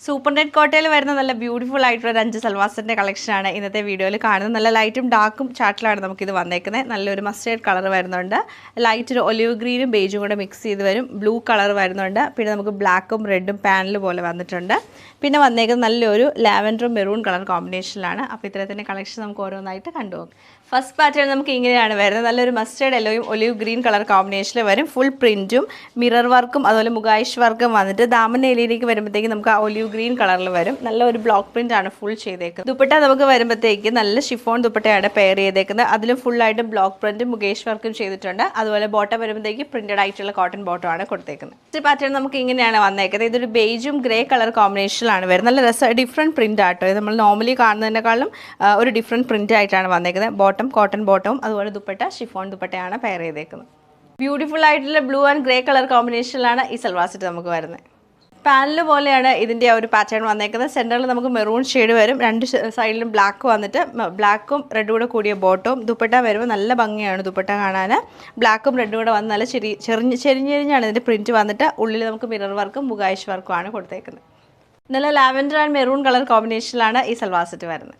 Super net കോട്ടയിൽ വരുന്ന നല്ല ബ്യൂട്ടിഫുൾ ആയിട്ടുള്ള ഒരു 5 സൽവാർ സെറ്റിൻ്റെ കളക്ഷനാണ് ഇന്നത്തെ വീഡിയോയിൽ കാണുന്നത്. നല്ല ലൈറ്റും ഡാർക്കും ചാർട്ടിലാണ് നമുക്കിത് വന്നേക്കുന്നത്. നല്ലൊരു മസ്റ്റേർഡ് കളർ വരുന്നുണ്ട്, ലൈറ്റ് ഒരു ഒലിവ് ഗ്രീനും ബേജും കൂടെ മിക്സ് ചെയ്ത് വരും. ബ്ലൂ കളർ വരുന്നുണ്ട്, പിന്നെ നമുക്ക് ബ്ലാക്കും റെഡും പാനൽ പോലെ വന്നിട്ടുണ്ട്. പിന്നെ വന്നേക്കുന്നത് നല്ലൊരു ലാവൻഡറും മെറൂൺ കളർ കോമ്പിനേഷനിലാണ്. അപ്പോൾ ഇത്തരത്തിൻ്റെ കളക്ഷൻ നമുക്ക് ഓരോന്നായിട്ട് കണ്ടുപോകും. ഫസ്റ്റ് പാറ്റേൺ നമുക്ക് ഇങ്ങനെയാണ് വരുന്നത്. നല്ലൊരു മസ്റ്റേർഡ് യെല്ലോയും ഒലിവ് ഗ്രീൻ കളർ കോമ്പിനേഷനിൽ വരും. ഫുൾ പ്രിൻറ്റും മിറർ വർക്കും അതുപോലെ മുഗായിഷ് വർക്കും വന്നിട്ട് ദാമൻ ഏരിയയിലേക്ക് വരുമ്പോഴത്തേക്ക് നമുക്ക് ആ ഒലിവ് ഗ്രീൻ കളറിൽ വരും. നല്ലൊരു ബ്ലോക്ക് പ്രിൻ്റ് ആണ് ഫുൾ ചെയ്തേക്കുന്നത്. ദുപ്പട്ട നമുക്ക് വരുമ്പോഴത്തേക്ക് നല്ല ഷിഫോൺ ദുപ്പട്ടയാണ് പെയർ ചെയ്തേക്കുന്നത്. അതിലും ഫുള്ളായിട്ട് ബ്ലോക്ക് പ്രിൻറ്റും മുഗേഷ് വർക്കും ചെയ്തിട്ടുണ്ട്. അതുപോലെ ബോട്ടം വരുമ്പോഴത്തേക്ക് പ്രിൻറ്റഡ് ആയിട്ടുള്ള കോട്ടൺ ബോട്ടമാണ് കൊടുത്തേക്കുന്നത്. ഫസ്റ്റ് പാറ്റേൺ നമുക്ക് ഇങ്ങനെയാണ് വന്നേക്കുന്നത്. ഇതൊരു ബേജും ഗ്രേ കളർ കോമ്പിനേഷനിലാണ് വരുന്നത്. നല്ല രസം ഡിഫറെൻറ്റ് പ്രിൻ്റ് ആട്ടോ. ഇത് നമ്മൾ നോർമലി കാണുന്നതിനേക്കാളും ഒരു ഡിഫറെൻറ്റ് പ്രിൻ്റ് ആയിട്ടാണ് വന്നേക്കുന്നത്. ബോട്ടം കോട്ടൺ ബോട്ടവും അതുപോലെ ദുപ്പട്ട ഷിഫോൺ ദുപ്പട്ടയാണ് പെയർ ചെയ്തേക്കുന്നത്. ബ്യൂട്ടിഫുൾ ആയിട്ടുള്ള ബ്ലൂ ആൻഡ് ഗ്രേ കളർ കോമ്പിനേഷനിലാണ് ഈ സൽവാർ സെറ്റ് നമുക്ക് വരുന്നത്. പാനൽ പോലെയാണ് ഇതിൻ്റെ ആ ഒരു പാറ്റേൺ വന്നേക്കുന്നത്. സെൻറ്ററിൽ നമുക്ക് മെറൂൺ ഷെയ്ഡ് വരും, രണ്ട് സൈഡിലും ബ്ലാക്ക് വന്നിട്ട് ബ്ലാക്കും റെഡും കൂടെ കൂടിയ ബോട്ടവും. ദുപ്പട്ട വരുമ്പോൾ നല്ല ഭംഗിയാണ് ദുപ്പട്ട കാണാൻ. ബ്ലാക്കും റെഡും കൂടെ വന്ന് നല്ല ചെരിഞ്ഞാണ് ഇതിൻ്റെ പ്രിൻറ്റ് വന്നിട്ട് ഉള്ളിൽ നമുക്ക് മിറർ വർക്കും മുഗായിഷ് വർക്കും ആണ് കൊടുത്തേക്കുന്നത്. നല്ല ലാവൻഡർ ആൻഡ് മെറൂൺ കളർ കോമ്പിനേഷനിലാണ് ഈ സൽവാർ സെറ്റ് വരുന്നത്.